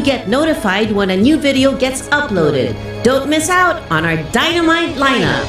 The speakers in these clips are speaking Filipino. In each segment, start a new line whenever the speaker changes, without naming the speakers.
to get notified when a new video gets uploaded. Don't miss out on our dynamite lineup.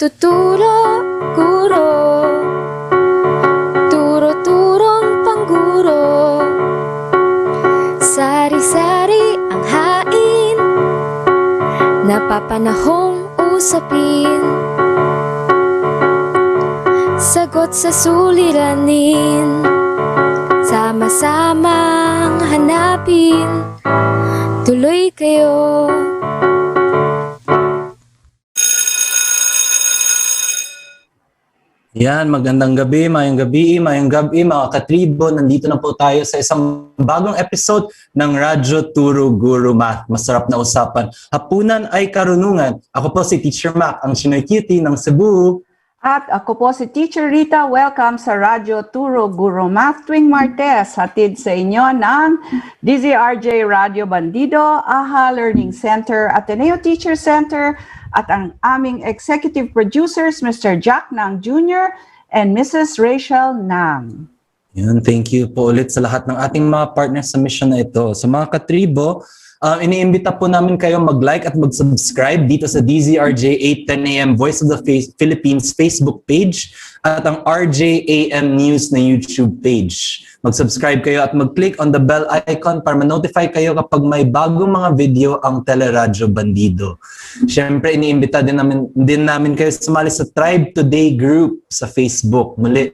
Turo-Guro, turo-turong pangguro, sari-sari ang hain, napapanahong usapin, sagot sa suliranin, sama-samang hanapin, tuloy kayo.
Yan, magandang gabi, mayong gabi mga katribo. Nandito na po tayo sa isang bagong episode ng Radyo Turo-Guro Math. Masarap na usapan. Hapunan ay karunungan. Ako po si Teacher Mac, ang Chinoy Cutie ng Cebu.
At ako po si Teacher Rita. Welcome sa Radyo Turo-Guro Math tuwing Martes. Hatid sa inyo ng DZRJ Radio Bandido, AHA Learning Center, Ateneo Teacher Center, at ang aming executive producers, Mr. Jack Nang Jr. and Mrs. Rachel Nang.
Yan, thank you po ulit sa lahat ng ating mga partners sa mission na ito. Sa mga katribo, iniimbita po namin kayo mag-like at mag-subscribe dito sa DZRJ 8:10 AM Voice of the Philippines Facebook page at ang RJAM News na YouTube page. Mag-subscribe kayo at mag-click on the bell icon para ma-notify kayo kapag may bagong mga video ang Teleradyo Bandido. Siyempre, iniimbita din namin kayo sumali sa Tribe Today group sa Facebook. Muli,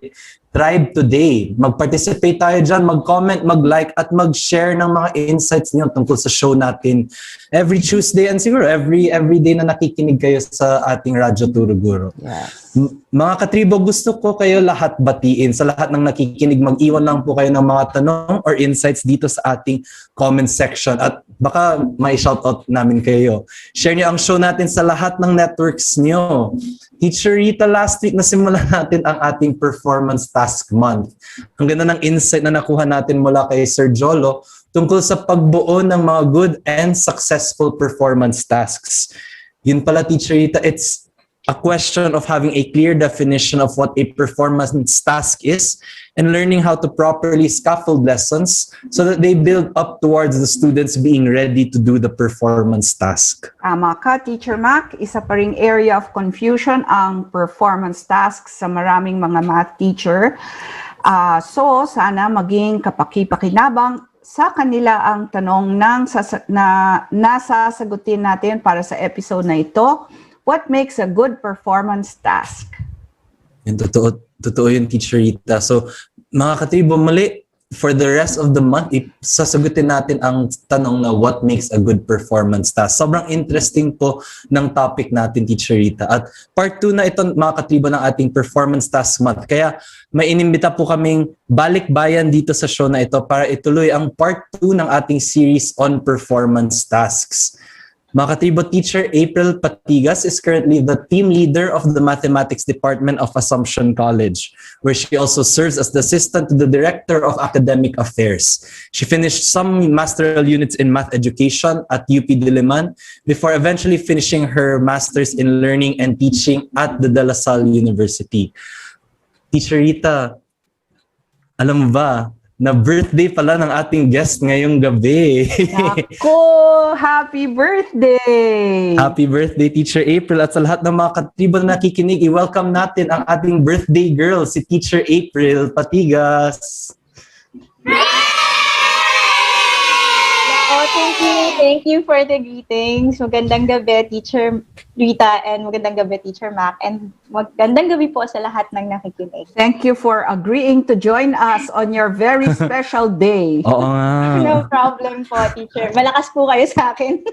Tribe Today. Mag-participate tayo dyan, mag-comment, mag-like, at mag-share ng mga insights niyo tungkol sa show natin every Tuesday and siguro every day na nakikinig kayo sa ating Radyo Turo-Guro.
Yes.
Mga katribo, gusto ko kayo lahat batiin. Sa lahat ng nakikinig, mag-iwan lang po kayo ng mga tanong or insights dito sa ating comment section at baka may shoutout namin kayo. Share niyo ang show natin sa lahat ng networks niyo. Teacher Rita, last week nasimulan natin ang ating Performance Task Month. Ang ganda ng insight na nakuha natin mula kay Sir Jolo tungkol sa pagbuo ng mga good and successful performance tasks. Yun pala, Teacher Rita, it's a question of having a clear definition of what a performance task is and learning how to properly scaffold lessons so that they build up towards the students being ready to do the performance task.
Tama ka, Teacher Mac. Isa pa ring area of confusion ang performance tasks sa maraming mga math teacher. So, sana maging kapaki-pakinabang sa kanila ang tanong na nasasagutin natin para sa episode na ito. What makes a good performance task?
Yung totoo yun, Teacher Rita. So, mga katribo, muli, for the rest of the month, sasagutin natin ang tanong na what makes a good performance task. Sobrang interesting po ng topic natin, Teacher Rita. At part 2 na ito, mga katribo, ng ating performance task month. Kaya may inimbita po kaming balikbayan dito sa show na ito para ituloy ang part 2 ng ating series on performance tasks. Mga katribo, Teacher April Patigas is currently the team leader of the Mathematics Department of Assumption College, where she also serves as the assistant to the Director of Academic Affairs. She finished some masteral units in math education at UP Diliman before eventually finishing her master's in learning and teaching at the De La Salle University. Teacher Rita, alam mo ba, na birthday pala ng ating guest ngayong gabi.
Ako, happy birthday!
Happy birthday, Teacher April. At sa lahat ng mga katribo na nakikinig, i-welcome natin ang ating birthday girl, si Teacher April Patigas.
Oh, thank you,
Thank you for the greetings. Magandang gabi, Teacher Rita, and magandang gabi, Teacher Mac. And magandang gabi po sa lahat ng nakikinig.
Thank you for agreeing to join us on your very special day.
Oo nga.
No problem po, Teacher. Malakas po kayo sa akin.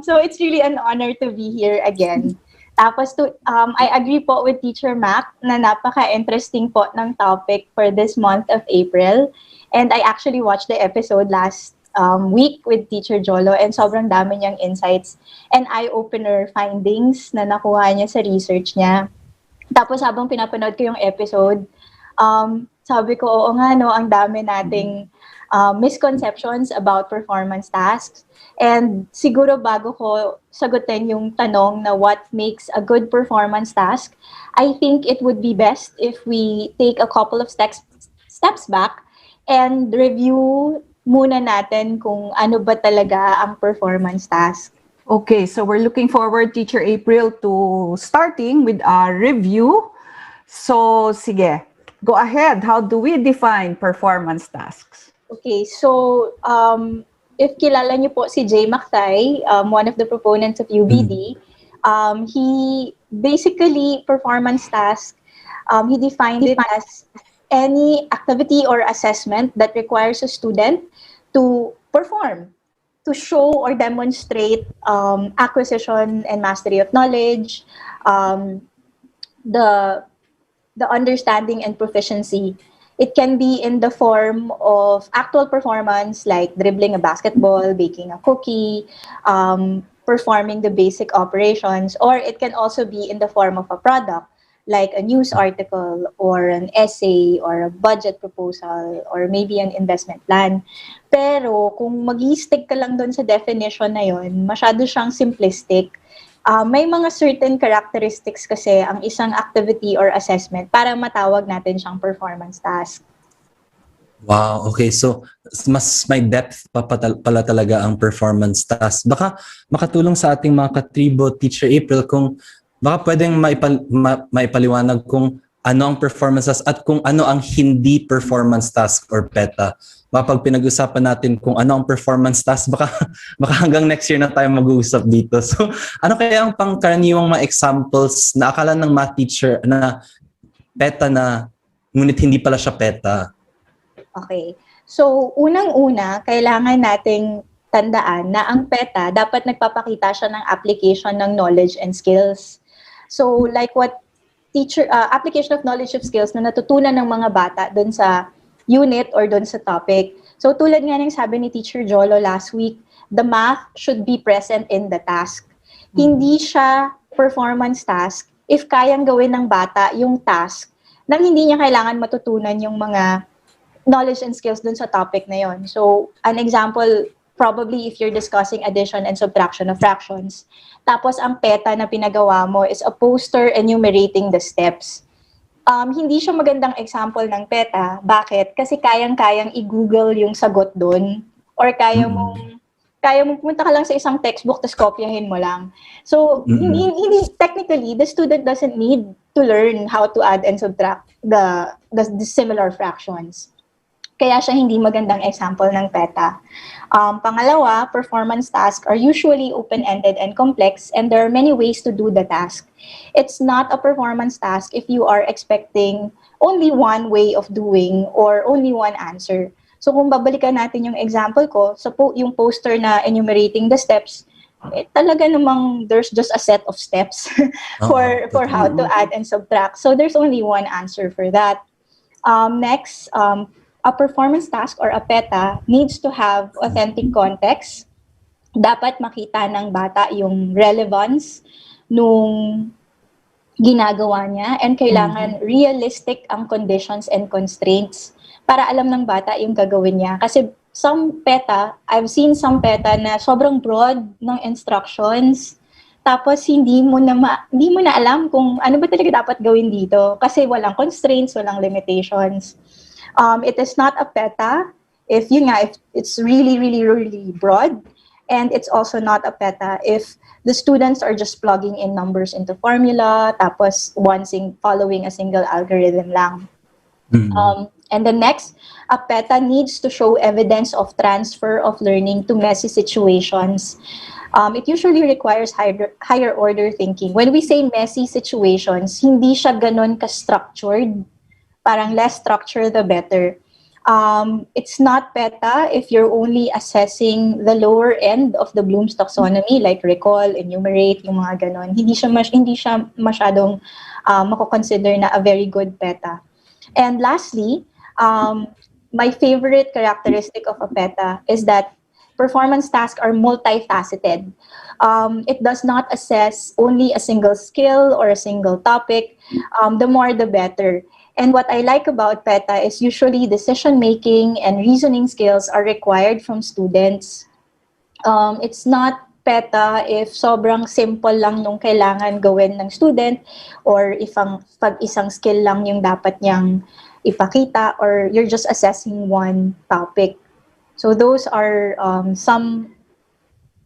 So it's really an honor to be here again. Tapos I agree po with Teacher Mac na napaka-interesting po ng topic for this month of April. And I actually watched the episode last week with Teacher Jolo and sobrang dami niyang insights and eye-opener findings na nakuha niya sa research niya. Tapos habang pinapanood ko yung episode, sabi ko, oo nga, no, ang dami nating misconceptions about performance tasks. And siguro bago ko sagutin yung tanong na what makes a good performance task, I think it would be best if we take a couple of steps back and review muna natin kung ano ba talaga ang performance task.
Okay, so we're looking forward, Teacher April, to starting with our review. So, sige, go ahead. How do we define performance tasks?
Okay, so if kilala niyo po si Jay Mactay, one of the proponents of UBD, he basically performance task, he defined it as any activity or assessment that requires a student to perform, to show or demonstrate acquisition and mastery of knowledge, the understanding and proficiency. It can be in the form of actual performance like dribbling a basketball, baking a cookie, performing the basic operations, or it can also be in the form of a product like a news article or an essay or a budget proposal or maybe an investment plan. Pero kung mag-i-stick ka lang doon sa definition na yon, masyado siyang simplistic. May mga certain characteristics kasi ang isang activity or assessment para matawag natin siyang performance task.
Wow, okay. So, mas may depth pala talaga ang performance task. Baka makatulong sa ating mga katribo, Teacher April, kung baka pwedeng maipaliwanag kung ano ang performance task at kung ano ang hindi performance task or PETA. Baka pag pinag-usapan natin kung ano ang performance task, baka hanggang next year na tayo mag-uusap dito. So, ano kaya ang pangkaraniwang mga examples na akala ng math teacher na PETA na, ngunit hindi pala siya PETA?
Okay. So, unang-una, kailangan nating tandaan na ang PETA, dapat nagpapakita siya ng application ng knowledge and skills. So, like what application of knowledge of skills na natutunan ng mga bata doon sa unit or doon sa topic. So, tulad nga ng sabi ni Teacher Jolo last week, the math should be present in the task. Hindi siya performance task if kayang gawin ng bata yung task nang hindi niya kailangan matutunan yung mga knowledge and skills dun sa topic na yon. So, an example, probably if you're discussing addition and subtraction of fractions, tapos ang PETA na pinagawa mo is a poster enumerating the steps. Hindi siya magandang example ng PETA. Bakit? Kasi kayang-kayang i-Google yung sagot dun or kaya mong pumunta ka lang sa isang textbook tapos kopyahin mo lang. So, hindi technically, the student doesn't need to learn how to add and subtract the similar fractions. Kaya siya hindi magandang example ng PETA. Pangalawa, performance tasks are usually open-ended and complex, and there are many ways to do the task. It's not a performance task if you are expecting only one way of doing or only one answer. So kung babalikan natin yung example ko, yung poster na enumerating the steps, talaga namang there's just a set of steps for how to add and subtract. So there's only one answer for that. Next, a performance task or a PETA needs to have authentic context. Dapat makita ng bata yung relevance nung ginagawa niya and kailangan realistic ang conditions and constraints para alam ng bata yung gagawin niya. Kasi I've seen some PETA na sobrang broad ng instructions. Tapos hindi mo na alam kung ano ba talaga dapat gawin dito kasi walang constraints, walang limitations. It is not a PETA if it's really, really, really broad, and it's also not a PETA if the students are just plugging in numbers into formula, tapos following a single algorithm lang. And the next, a PETA needs to show evidence of transfer of learning to messy situations. It usually requires higher order thinking. When we say messy situations, hindi siya ganon ka-structured. Parang less structure, the better. It's not PETA if you're only assessing the lower end of the Bloom's taxonomy, like recall, enumerate, yung mga ganon. Hindi siya masyadong mako-consider na a very good PETA. And lastly, my favorite characteristic of a PETA is that performance tasks are multifaceted. It does not assess only a single skill or a single topic. The more, the better. And what I like about PETA is usually decision-making and reasoning skills are required from students. It's not PETA if sobrang simple lang nung kailangan gawin ng student, or if pag isang skill lang yung dapat niyang ipakita, or you're just assessing one topic. So those are some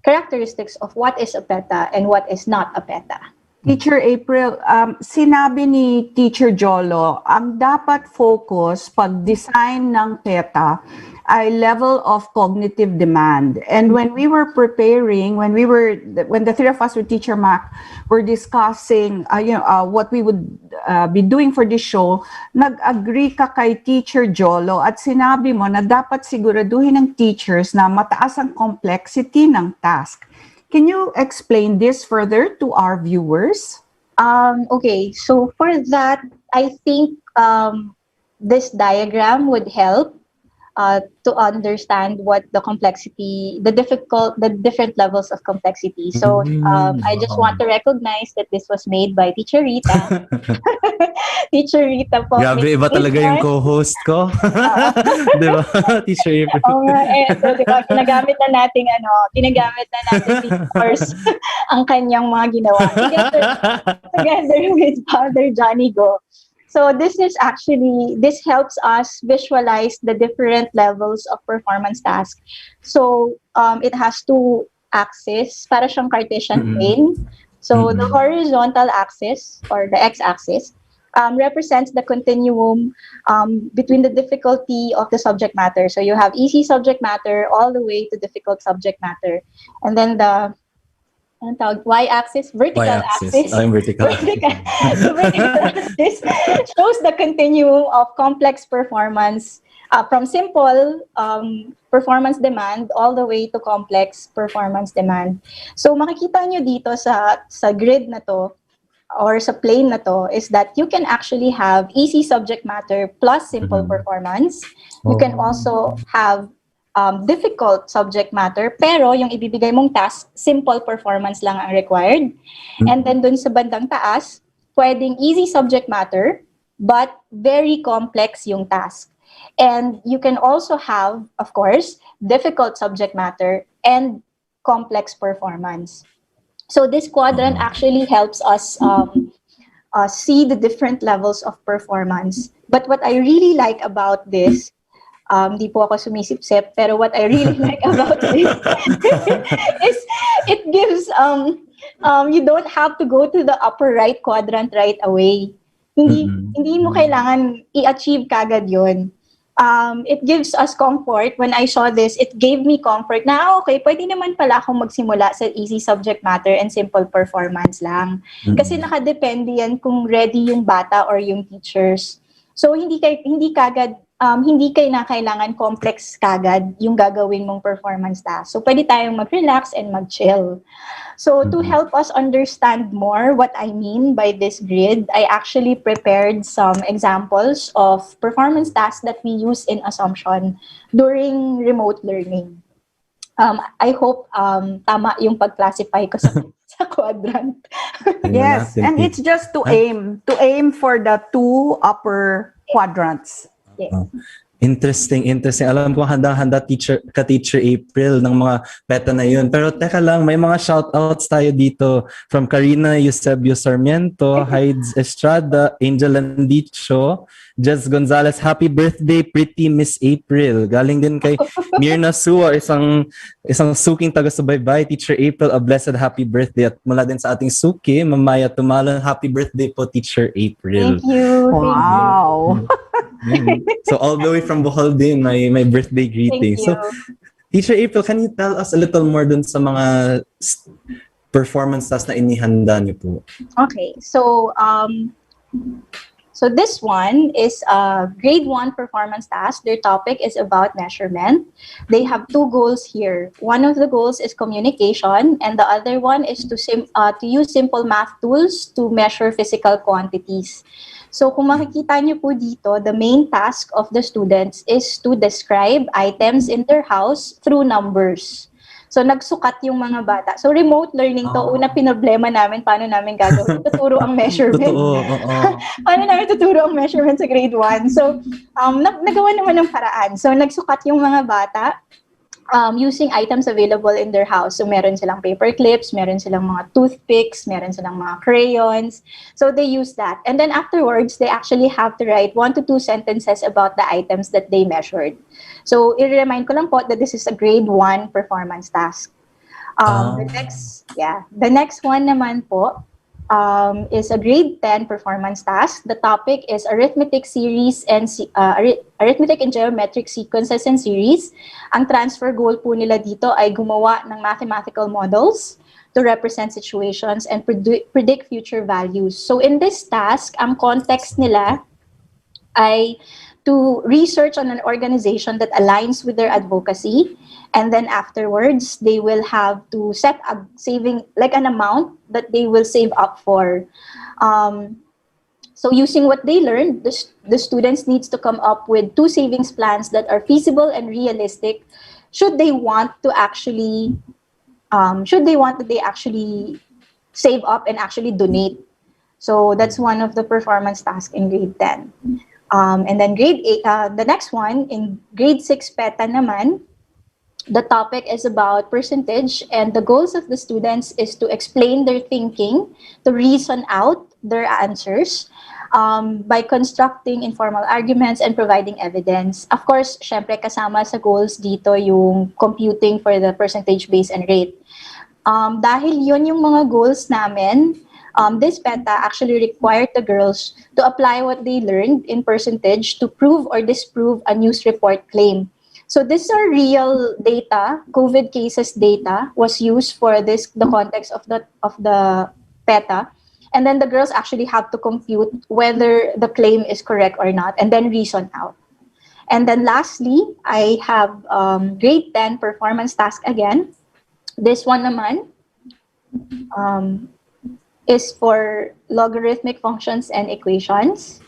characteristics of what is a PETA and what is not a PETA.
Teacher April, sinabi ni Teacher Jolo, ang dapat focus pag-design ng PETA ay level of cognitive demand. And when we were preparing, when the three of us with Teacher Mac were discussing what we would be doing for this show, nag-agree ka kay Teacher Jolo at sinabi mo na dapat siguraduhin ng teachers na mataas ang complexity ng task. Can you explain this further to our viewers?
Okay, so for that, I think this diagram would help to understand what the complexity, the different levels of complexity. So I just want to recognize that this was made by Teacher Rita. Teacher Rita po.
Grabe, iba talaga yung co-host ko. Di ba? Teacher April.
Oo nga, so, di ba, ginagamit na natin course ang kanyang mga ginawa. Together with Father Johnny Go. So this helps us visualize the different levels of performance task. So it has two axes, para siyang Cartesian plane. So the horizontal axis, or the x-axis, represents the continuum between the difficulty of the subject matter. So you have easy subject matter all the way to difficult subject matter. And then the y-axis, vertical axis.
I'm vertical.
The vertical axis shows the continuum of complex performance from simple performance demand all the way to complex performance demand. So makikita nyo dito sa grid na to, or sa plane na to, is that you can actually have easy subject matter plus simple performance. You can also have difficult subject matter, pero yung ibibigay mong task, simple performance lang ang required. And then dun sa bandang taas, pwedeng easy subject matter, but very complex yung task. And you can also have, of course, difficult subject matter and complex performance. So this quadrant actually helps us see the different levels of performance. But what I really like about this, di po ako sumisip-sip, pero what I really like about this is it gives, you don't have to go to the upper right quadrant right away. Hindi mo kailangan i-achieve kagad yun. It gives us comfort. When I saw this, it gave me comfort na, okay, pwede naman pala akong magsimula sa easy subject matter and simple performance lang. Kasi nakadepende yan kung ready yung bata or yung teachers. So hindi kayo na kailangan complex kagad yung gagawin mong performance task. So pwede tayong mag-relax and mag-chill. So to help us understand more what I mean by this grid, I actually prepared some examples of performance tasks that we use in assumption during remote learning. I hope tama yung pag-classify ko sa quadrant.
Yes, and it's just to aim for the two upper quadrants.
Yes.
Interesting. Alam ko handa-handa Teacher April ng mga PETA na yun. Pero teka lang, may mga shoutouts tayo dito from Karina Eusebio Sarmiento, Hides Estrada, Angel Landicho, Jess Gonzalez, happy birthday, pretty Miss April. Galing din kay Mirna Suwa, isang suking taga-subaybay. Teacher April, a blessed happy birthday. At mula din sa ating suki, Mamaya Tumalan, happy birthday po, Teacher April.
Thank you.
Wow.
So all the way from Bohol din, my birthday greeting.
Thank you.
So Teacher April, can you tell us a little more dun sa mga performance tasks na inihanda niyo po?
Okay, so so this one is a grade 1 performance task. Their topic is about measurement. They have two goals here. One of the goals is communication, and the other one is to use simple math tools to measure physical quantities. So kung makikita niyo po dito, the main task of the students is to describe items in their house through numbers. So, nagsukat yung mga bata. So, remote learning to. Una, pinoblema namin paano namin gagawin. Tuturo ang measurement.
Totoo, oo.
Paano namin tuturo ang measurement sa grade 1? So, nagawa naman ng paraan. So, nagsukat yung mga bata using items available in their house. So, meron silang paper clips, meron silang mga toothpicks, meron silang mga crayons. So, they use that. And then afterwards, they actually have to write 1 to 2 sentences about the items that they measured. So, i-remind ko lang po that this is a grade 1 performance task. The next one naman po is a grade 10 performance task. The topic is arithmetic series and arithmetic and geometric sequences and series. Ang transfer goal po nila dito ay gumawa ng mathematical models to represent situations and predict future values. So in this task, ang context nila ay to research on an organization that aligns with their advocacy. And then afterwards, they will have to set a saving, like an amount that they will save up for. So using what they learned, the students needs to come up with 2 savings plans that are feasible and realistic should they want to actually, save up and actually donate. So that's one of the performance tasks in grade 10. And then grade 8, the next one, in grade 6 PETA naman, the topic is about percentage, and the goals of the students is to explain their thinking, to reason out their answers by constructing informal arguments and providing evidence. Of course, syempre kasama sa goals dito yung computing for the percentage base and rate. Dahil yun yung mga goals namin, this PETA actually required the girls to apply what they learned in percentage to prove or disprove a news report claim. So these are real data. COVID cases data was used for the context of the PETA, and then the girls actually have to compute whether the claim is correct or not, and then reason out. And then lastly, I have grade 10 performance task again. This one naman is for logarithmic functions and equations.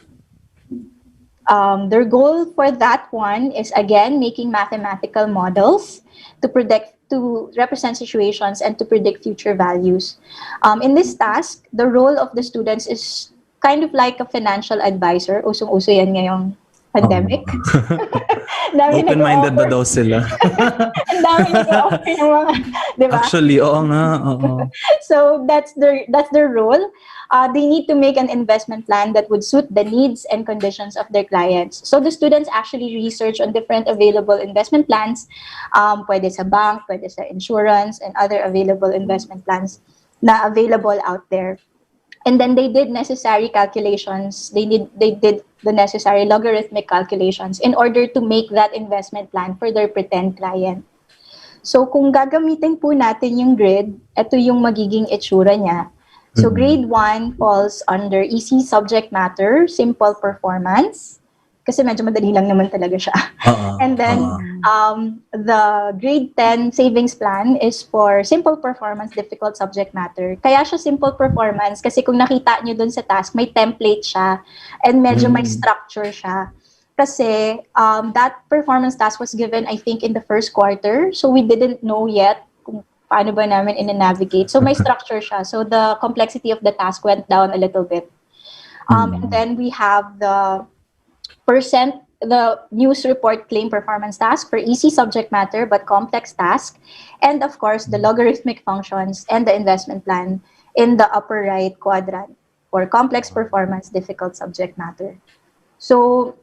Their goal for that one is, again, making mathematical models to represent situations and to predict future values. In this task, the role of the students is kind of like a financial advisor. Usong-uso yan ngayong pandemic.
Open-minded na daw sila.
Ang dami nag-offer ng mga, di ba?
Actually, oo nga. Oo.
So that's their role. They need to make an investment plan that would suit the needs and conditions of their clients. So the students actually research on different available investment plans. Pwede sa bank, pwede sa insurance, and other available investment plans na available out there. And then they did necessary calculations. They did the necessary logarithmic calculations in order to make that investment plan for their pretend client. So kung gagamitin po natin yung grid, ito yung magiging itsura niya. So grade 1 falls under easy subject matter, simple performance. Kasi medyo madali lang naman talaga siya. And then the grade 10 savings plan is for simple performance, difficult subject matter. Kaya siya simple performance kasi kung nakita nyo dun sa task, may template siya and medyo may structure siya. Kasi that performance task was given, I think, in the first quarter. So we didn't know yet kung paano ba namin ina-navigate. So may structure siya. So the complexity of the task went down a little bit. And then we have the news report claim performance task for easy subject matter but complex task. And of course, the logarithmic functions and the investment plan in the upper right quadrant for complex performance, difficult subject matter. So,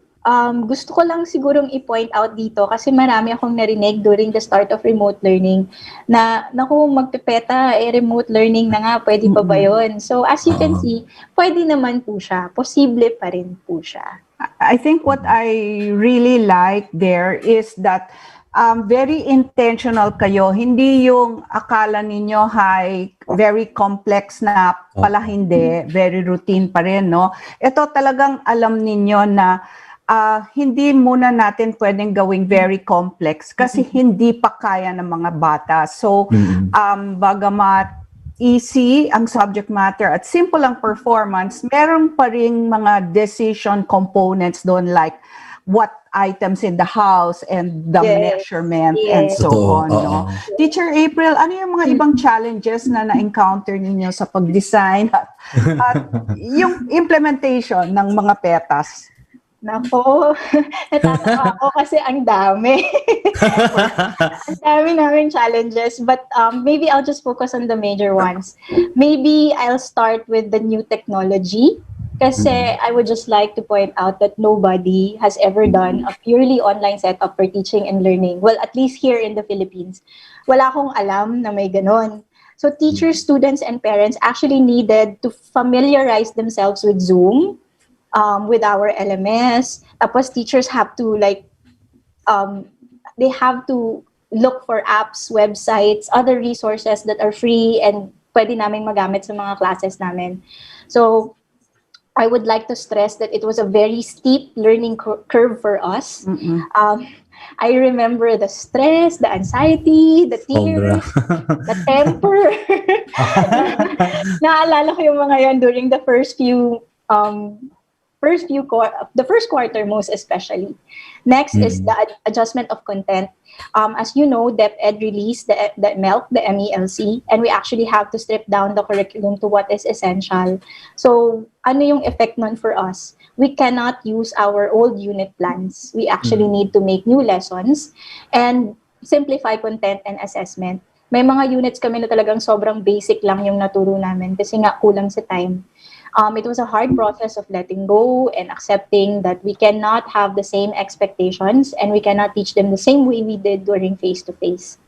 gusto ko lang sigurong i-point out dito kasi marami akong narinig during the start of remote learning na, naku, magpipeta, remote learning na nga, pwede pa ba yun? So, as you can see, pwede naman po siya. Posible pa rin po siya.
I think what I really like there is that very intentional kayo. Hindi yung akala ninyo ay very complex na pala hindi, very routine pa rin, no? Ito talagang alam ninyo na hindi muna natin pwedeng gawing very complex kasi hindi pa kaya ng mga bata. So, bagamat easy ang subject matter at simple ang performance, meron pa rin mga decision components doon like what items in the house and the measurement and so on. No? Teacher April, ano yung mga ibang challenges na na-encounter ninyo sa pag-design at yung implementation ng mga petas?
Nako, natatawa ako kasi ang dami. Ang dami namin challenges, but maybe I'll just focus on the major ones. Maybe I'll start with the new technology kasi I would just like to point out that nobody has ever done a purely online setup for teaching and learning. Well, at least here in the Philippines. Wala akong alam na may ganon. So teachers, students, and parents actually needed to familiarize themselves with Zoom, with our LMS. Tapos teachers have to they have to look for apps, websites, other resources that are free and pwede namin magamit sa mga classes namin. So I would like to stress that it was a very steep learning curve for us. I remember the stress, the anxiety, the tears, the temper. Naalala ko yung mga yan during the the first quarter most especially. Next is the adjustment of content. As you know, DepEd released the MELC, the MELC, and we actually have to strip down the curriculum to what is essential. So, ano yung effect nun for us? We cannot use our old unit plans. We actually need to make new lessons and simplify content and assessment. May mga units kami na talagang sobrang basic lang yung naturo namin kasi nga kulang sa time. It was a hard process of letting go and accepting that we cannot have the same expectations and we cannot teach them the same way we did during face-to-face.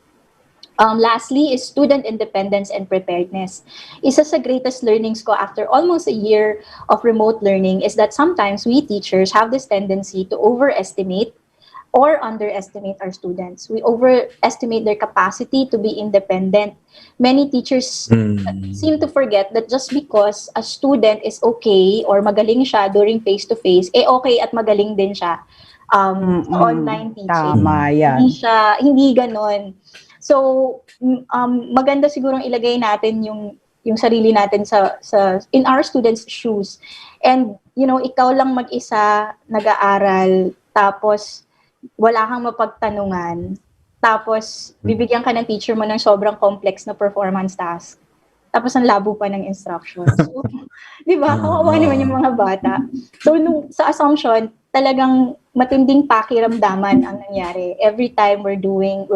Lastly is student independence and preparedness. Isa sa greatest learnings ko after almost a year of remote learning is that sometimes we teachers have this tendency to overestimate or underestimate our students. We overestimate their capacity to be independent. Many teachers seem to forget that just because a student is okay or magaling siya during face-to-face, okay at magaling din siya online teaching.
Tama yan.
Hindi ganon. So, maganda sigurong ilagay natin yung sarili natin in our students' shoes. And, ikaw lang mag-isa nag-aaral, tapos wala kang mapagtanungan, tapos bibigyan ka ng teacher mo ng sobrang complex na performance task, tapos ang labo pa ng instructions. So, di ba? Kawawa naman yung mga bata. So, sa assumption, talagang matinding pakiramdaman ang nangyari every time we're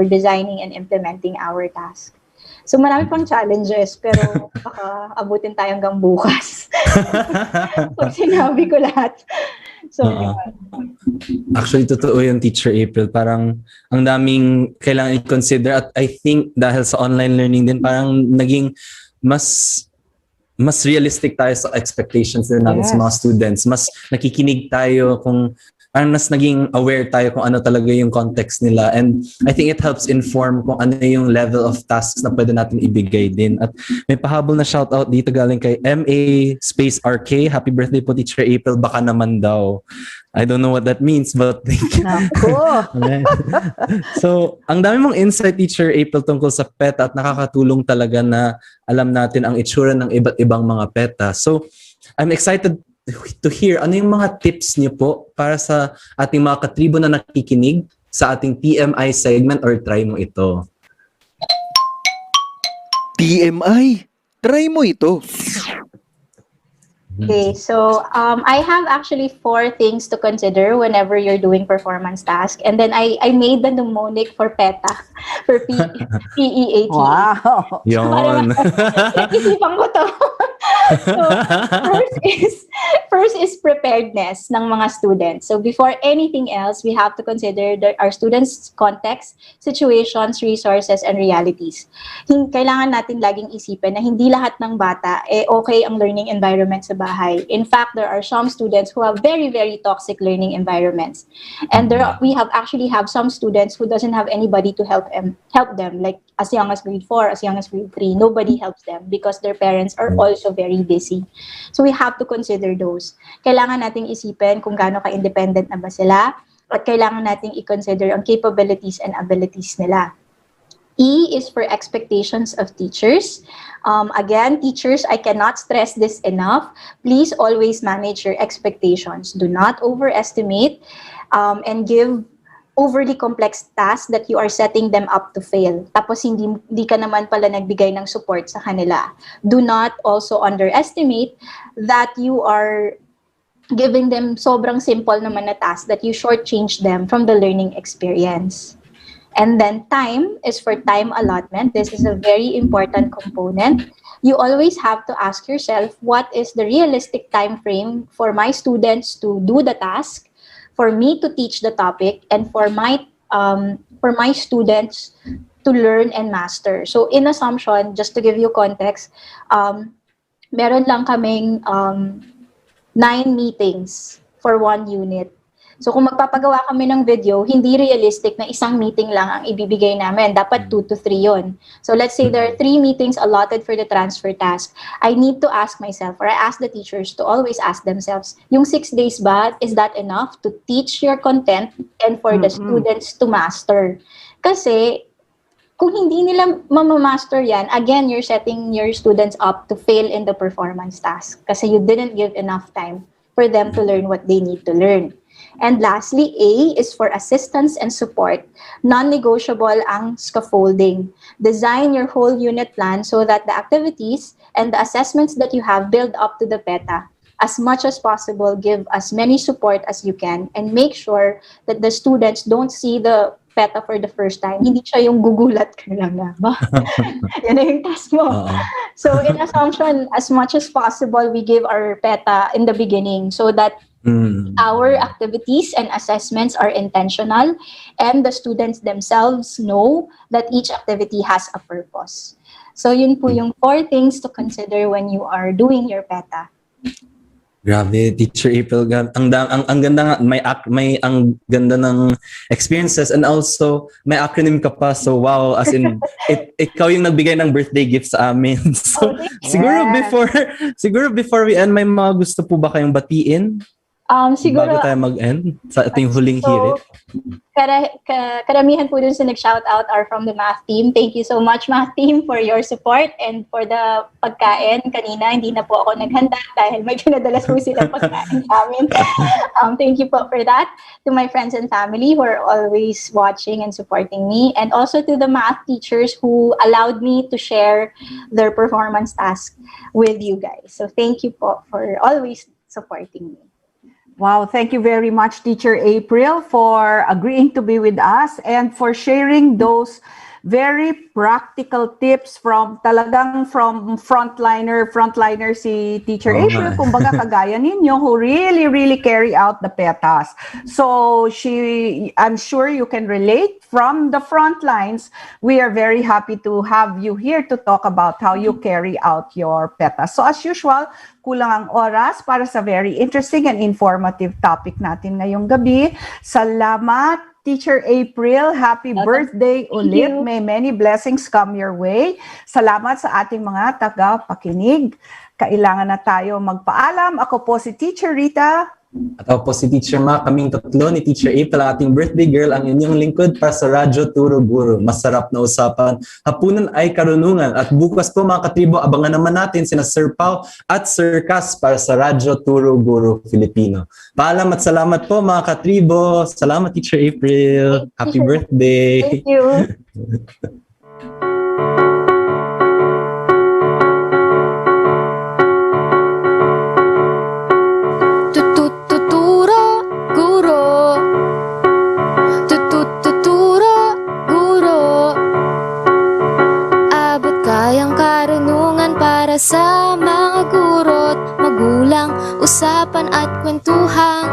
designing and implementing our task. So, marami pang challenges, pero baka abutin tayo hanggang bukas. Pag sinabi ko lahat. So,
Actually, totoo yung Teacher April. Parang ang daming kailangan i-consider at I think dahil sa online learning din, parang naging mas realistic tayo sa expectations din natin sa mga students. Mas nakikinig tayo kung parang mas naging aware tayo kung ano talaga yung context nila. And I think it helps inform kung ano yung level of tasks na pwede natin ibigay din. At may pahabol na shoutout dito galing kay MA_RK. Happy birthday po, Teacher April. Baka naman daw. I don't know what that means, but thank you. Okay. So, ang dami mong insight, Teacher April, tungkol sa PETA at nakakatulong talaga na alam natin ang itsura ng iba't ibang mga PETA. So, I'm excited to hear ano yung mga tips niyo po para sa ating mga katribo na nakikinig sa ating TMI segment or try mo ito.
TMI, try mo ito.
Okay, so I have actually 4 things to consider whenever you're doing performance task. And then I made the mnemonic for PETA, for PEAT.
Wow!
Yun.
Isipan ko to. So, first is preparedness ng mga students. So before anything else, we have to consider our students' context, situations, resources, and realities. Kailangan natin laging isipin na hindi lahat ng bata okay ang learning environment sa bahay. In fact, there are some students who have very, very toxic learning environments. And we actually have some students who doesn't have anybody to help them, like as young as grade 4, as young as grade 3. Nobody helps them because their parents are also very busy. So we have to consider those. Kailangan nating isipin kung gaano ka-independent na ba sila, at kailangan nating i-consider ang capabilities and abilities nila. E is for expectations of teachers. Again, teachers, I cannot stress this enough. Please always manage your expectations. Do not overestimate and give overly complex tasks that you are setting them up to fail. Tapos hindi ka naman pala nagbigay ng support sa kanila. Do not also underestimate that you are giving them sobrang simple naman na task that you shortchange them from the learning experience. And then time is for time allotment. This is a very important component. You always have to ask yourself, what is the realistic time frame for my students to do the task, for me to teach the topic, and for my students to learn and master. So in assumption, just to give you context, meron lang kaming 9 meetings for 1 unit. So kung magpapagawa kami ng video, hindi realistic na isang meeting lang ang ibibigay namin. Dapat 2 to 3 yon. So let's say there are 3 meetings allotted for the transfer task. I need to ask myself, or I ask the teachers to always ask themselves, yung 6 days ba, is that enough to teach your content and for the students to master? Kasi kung hindi nila mamamaster yan, again, you're setting your students up to fail in the performance task kasi you didn't give enough time for them to learn what they need to learn. And lastly, A is for assistance and support. Non-negotiable ang scaffolding. Design your whole unit plan so that the activities and the assessments that you have build up to the PETA. As much as possible, give as many support as you can and make sure that the students don't see the PETA for the first time. Hindi siya yung gugulat ka lang na ba? Yan na yung task mo. So in assumption, as much as possible, we give our PETA in the beginning so that our activities and assessments are intentional and the students themselves know that each activity has a purpose. So yun po yung 4 things to consider when you are doing your PETA.
Grabe, Teacher April, ang ganda nga, may ang ganda ng experiences, and also may acronym ka pa, so wow, as in ikaw yung nagbigay ng birthday gift sa amin. So siguro before we end, may mga gusto po ba kayong batiin?
Siguro,
bago tayo mag-end sa ating huling hirit.
Karamihan po dun sa nag-shoutout are from the math team. Thank you so much, math team, for your support and for the pagkain. Kanina, hindi na po ako naghanda dahil may pinadala po sila pagkain sa amin. Thank you po for that. To my friends and family who are always watching and supporting me. And also to the math teachers who allowed me to share their performance task with you guys. So thank you po for always supporting me.
Wow, thank you very much, Teacher April, for agreeing to be with us and for sharing those very practical tips from frontliner si Teacher April, kumbaga kagaya ninyo, who really carry out the PETAs. So I'm sure you can relate from the front lines. We are very happy to have you here to talk about how you carry out your PETAs. So as usual, kulang ang oras para sa very interesting and informative topic natin ngayong gabi. Salamat, Teacher April. Happy birthday ulit. May many blessings come your way. Salamat sa ating mga taga-pakinig. Kailangan na tayo magpaalam. Ako po si Teacher Rita.
At ako po si Teacher Ma, kaming tatlo ni Teacher April, ating birthday girl, ang inyong lingkod para sa Radyo Turo-Guro. Masarap na usapan. Hapunan ay karunungan. At bukas po mga katribo, abangan naman natin sina Sir Pao at Sir Cas para sa Radyo Turo-Guro Filipino. Paalam at salamat po mga katribo. Salamat Teacher April. Happy birthday.
Thank you.
Sa mga guro't magulang, usapan at kwentuhan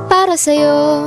para sa'yo.